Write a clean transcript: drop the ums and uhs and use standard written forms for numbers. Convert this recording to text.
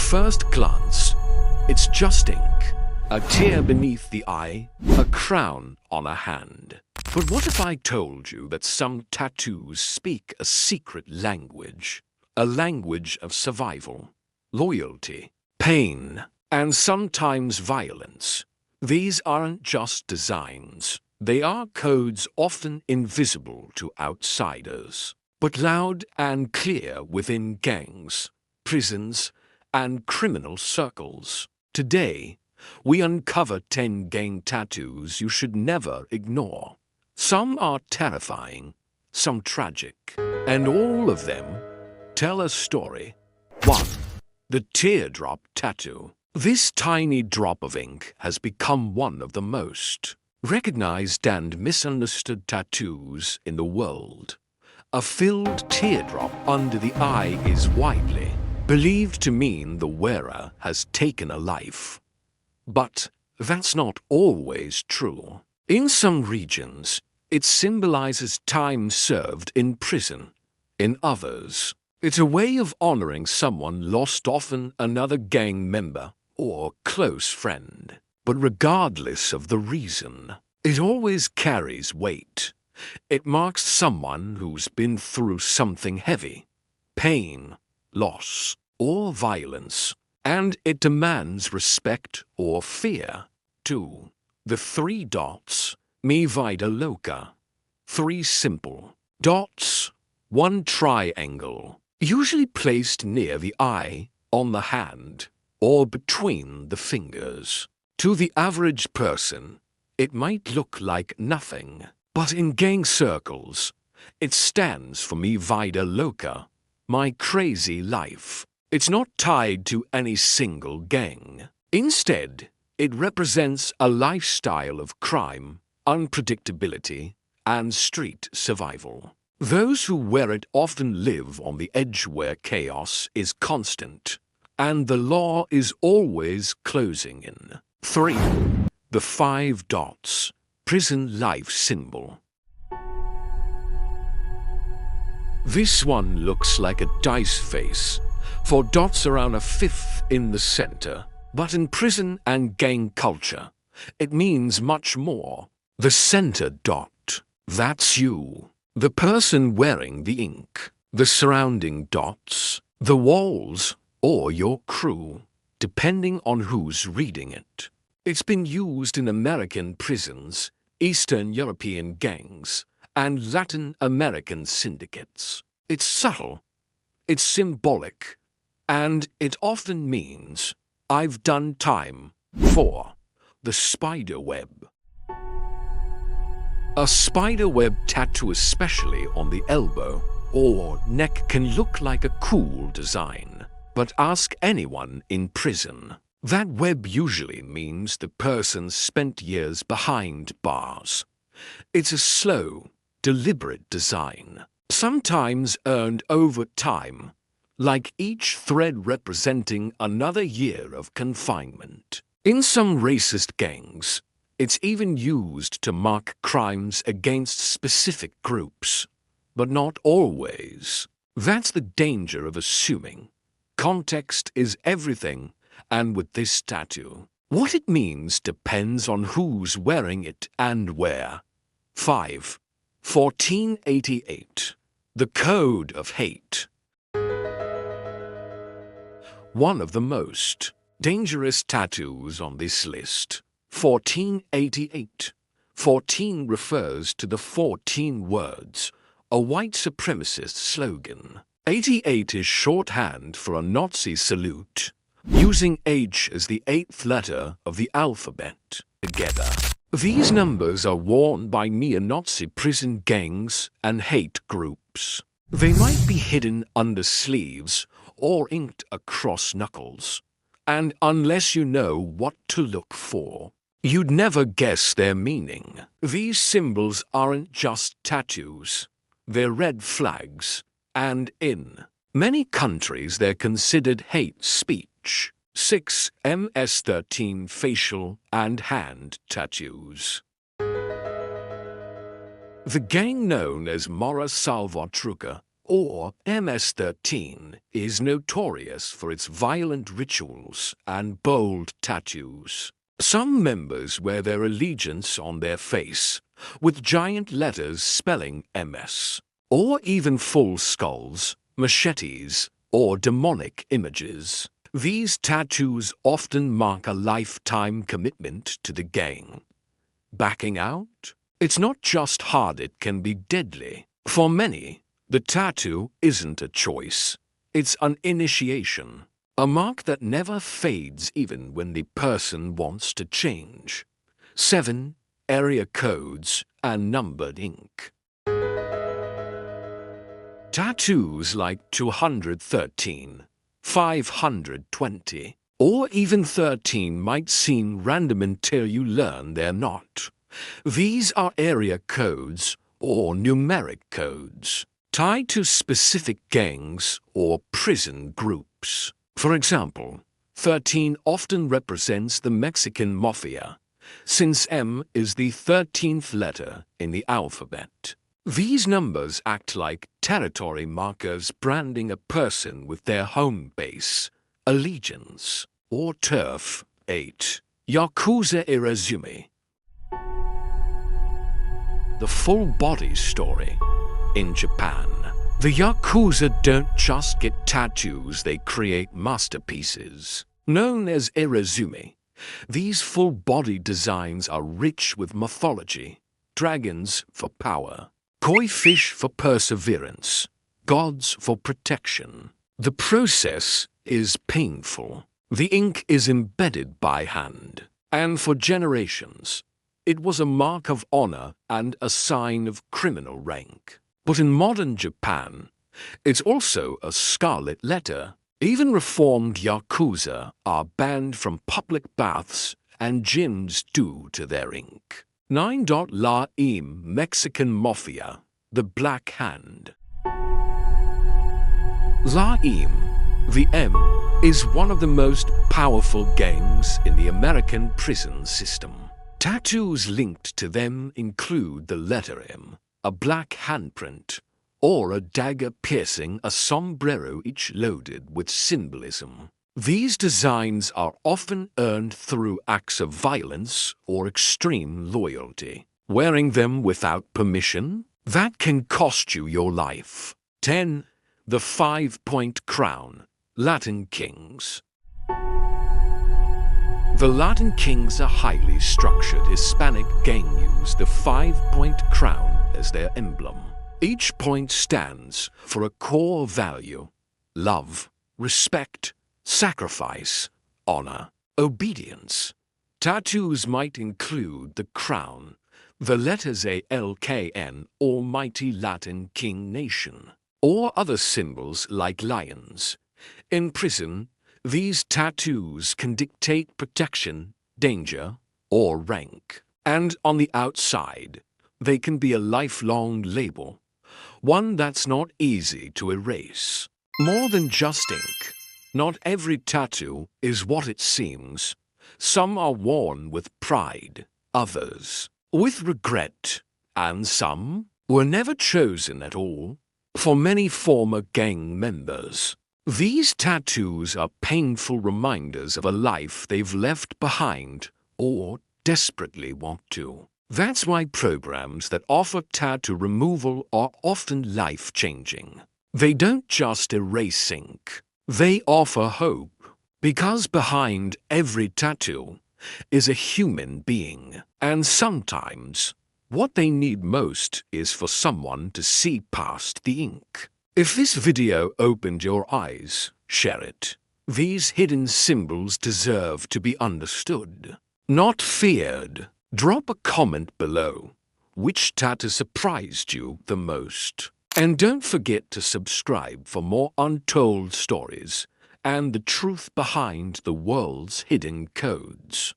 first glance, it's just ink. A tear beneath the eye, a crown on a hand. But what if I told you that some tattoos speak a secret language? A language of survival, loyalty, pain, and sometimes violence. These aren't just designs. They are codes often invisible to outsiders, but loud and clear within gangs, prisons, and criminal circles. Today, we uncover 10 gang tattoos you should never ignore. Some are terrifying, some tragic, and all of them tell a story. 1. The teardrop tattoo. This tiny drop of ink has become one of the most recognized and misunderstood tattoos in the world. A filled teardrop under the eye is widely believed to mean the wearer has taken a life. But that's not always true. In some regions, it symbolizes time served in prison. In others, it's a way of honoring someone lost, often another gang member or close friend. But regardless of the reason, it always carries weight. It marks someone who's been through something heavy, pain, loss, or violence, and it demands respect or fear. 2. The 3 dots, mi vida loca. 3 simple dots, 1 triangle, usually placed near the eye, on the hand, or between the fingers. To the average person, it might look like nothing, but in gang circles, it stands for mi vida loca, my crazy life. It's not tied to any single gang. Instead, it represents a lifestyle of crime, unpredictability, and street survival. Those who wear it often live on the edge where chaos is constant, and the law is always closing in. 3. The 5 dots, prison life symbol. This one looks like a dice face, 4 dots around a 5th in the center. But in prison and gang culture, it means much more. The center dot, that's you, the person wearing the ink. The surrounding dots, the walls, or your crew, depending on who's reading it. It's been used in American prisons, Eastern European gangs, and Latin American syndicates. It's subtle, it's symbolic, and it often means, I've done time. 4. The spider web. A spider web tattoo, especially on the elbow or neck, can look like a cool design. But ask anyone in prison. That web usually means the person spent years behind bars. It's a slow, deliberate design, sometimes earned over time, like each thread representing another year of confinement. In some racist gangs, it's even used to mark crimes against specific groups, but not always. That's the danger of assuming. Context is everything, and with this tattoo, what it means depends on who's wearing it and where. 5. 1488. The Code of Hate. One of the most dangerous tattoos on this list. 1488. 14 refers to the 14 words, a white supremacist slogan. 88 is shorthand for a Nazi salute, using H as the 8th letter of the alphabet. Together, these numbers are worn by neo-Nazi prison gangs and hate groups. They might be hidden under sleeves or inked across knuckles, and unless you know what to look for, you'd never guess their meaning. These symbols aren't just tattoos, they're red flags, and in many countries they're considered hate speech. 6. MS-13 facial and hand tattoos. The gang known as Mora Salvatrucha, or MS-13, is notorious for its violent rituals and bold tattoos. Some members wear their allegiance on their face, with giant letters spelling MS, or even full skulls, machetes, or demonic images. These tattoos often mark a lifetime commitment to the gang. Backing out? It's not just hard, it can be deadly. For many, the tattoo isn't a choice. It's an initiation, a mark that never fades even when the person wants to change. 7 area codes and numbered ink. Tattoos like 213, 520, or even 13 might seem random until you learn they're not. These are area codes or numeric codes, tied to specific gangs or prison groups. For example, 13 often represents the Mexican Mafia, since M is the 13th letter in the alphabet. These numbers act like territory markers branding a person with their home base, allegiance, or turf. 8. Yakuza Irazumi. The full body story. In Japan, the Yakuza don't just get tattoos, they create masterpieces. Known as Irazumi, these full body designs are rich with mythology, dragons for power, koi fish for perseverance, gods for protection. The process is painful. The ink is embedded by hand, and for generations, it was a mark of honor and a sign of criminal rank. But in modern Japan, it's also a scarlet letter. Even reformed Yakuza are banned from public baths and gyms due to their ink. 9. La Im Mexican Mafia, the Black Hand. La Im, the M, is one of the most powerful gangs in the American prison system. Tattoos linked to them include the letter M, a black handprint, or a dagger piercing a sombrero, each loaded with symbolism. These designs are often earned through acts of violence or extreme loyalty. Wearing them without permission? That can cost you your life. 10. The 5-point crown. Latin Kings. The Latin Kings, a highly structured Hispanic gang, use the 5-point crown as their emblem. Each point stands for a core value: love, respect, sacrifice, honor, obedience. Tattoos might include the crown, the letters ALKN, Almighty Latin King Nation, or other symbols like lions. In prison, these tattoos can dictate protection, danger, or rank. And on the outside, they can be a lifelong label, one that's not easy to erase. More than just ink. Not every tattoo is what it seems. Some are worn with pride, others with regret, and some were never chosen at all. For many former gang members, these tattoos are painful reminders of a life they've left behind or desperately want to. That's why programs that offer tattoo removal are often life-changing. They don't just erase ink. They offer hope, because behind every tattoo is a human being. And sometimes, what they need most is for someone to see past the ink. If this video opened your eyes, share it. These hidden symbols deserve to be understood, not feared. Drop a comment below. Which tattoo surprised you the most? And don't forget to subscribe for more untold stories and the truth behind the world's hidden codes.